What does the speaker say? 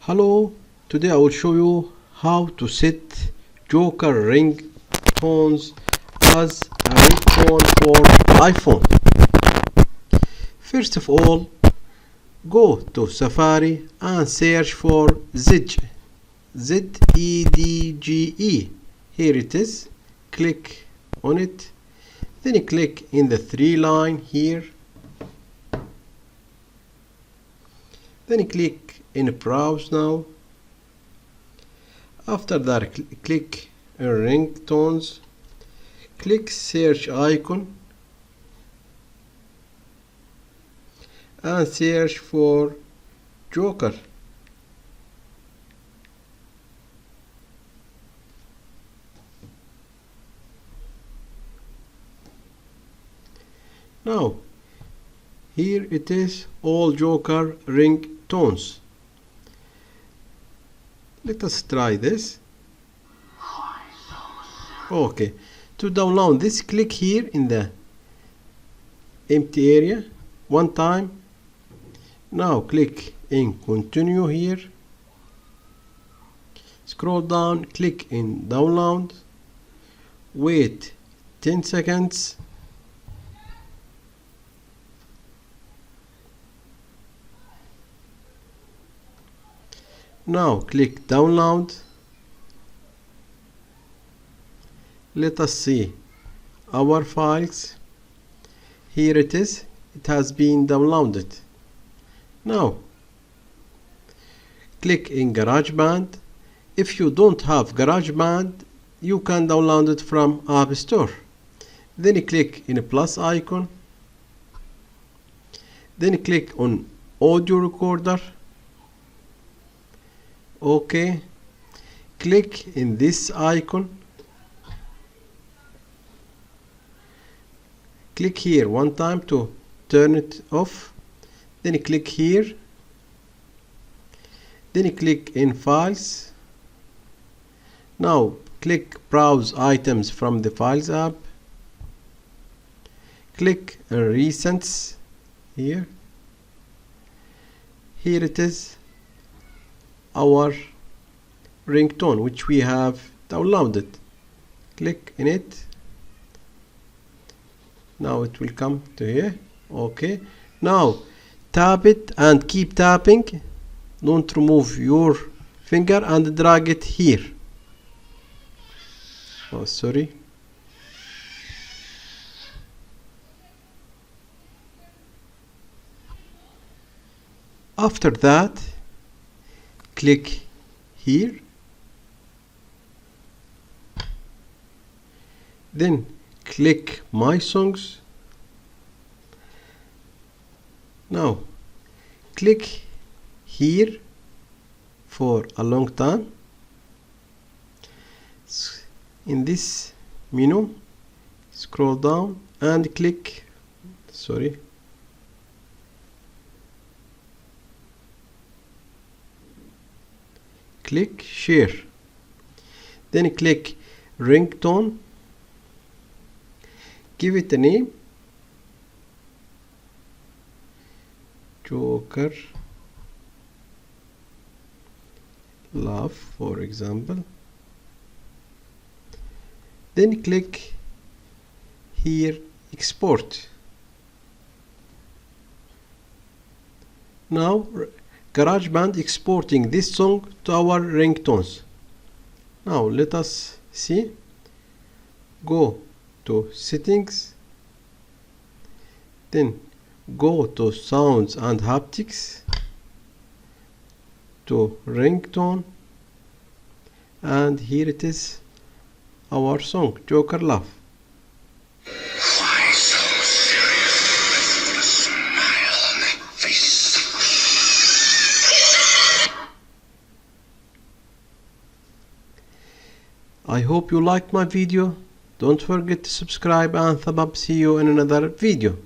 Hello, today I will show you how to set Joker ringtones as a ringtone for iPhone. First of all, go to Safari and search for Zedge. Z-E-D-G-E. Here it is. Click on it. Then click in the three line here. Then click in browse now. After that, click on ringtones. Click search icon and search for Joker. Now here it is, all Joker ringtones. Let us try this. Okay, to download this, click here in the empty area one time. Now click in continue here. Scroll down, click in download. Wait 10 seconds. Now click download. Let us see our files. Here it is. It has been downloaded. Now click in GarageBand. If you don't have GarageBand, you can download it from App Store. Then click in a plus icon. Then click on audio recorder. Okay, click in this icon. Click here one time to turn it off. Then click here. Then click in files. Now click browse items from the files app. Click on recents here. Here it is, our ringtone which we have downloaded. Click in it. Now it will come to here. Okay, now tap it and keep tapping. Don't remove your finger and drag it here. Oh, sorry. After that, click here. Then click my songs. Now click here for a long time. In this menu, scroll down and click, click share. Then click ringtone. Give it a name. Joker Love, for example. Then click here export. Now GarageBand exporting this song to our ringtones. Now let us see. Go to settings, then go to sounds and haptics, to ringtone, and here it is, our song Joker Love. Why so serious? Put a smile on that face. I hope you liked my video. Don't forget to subscribe and thumb up. See you in another video.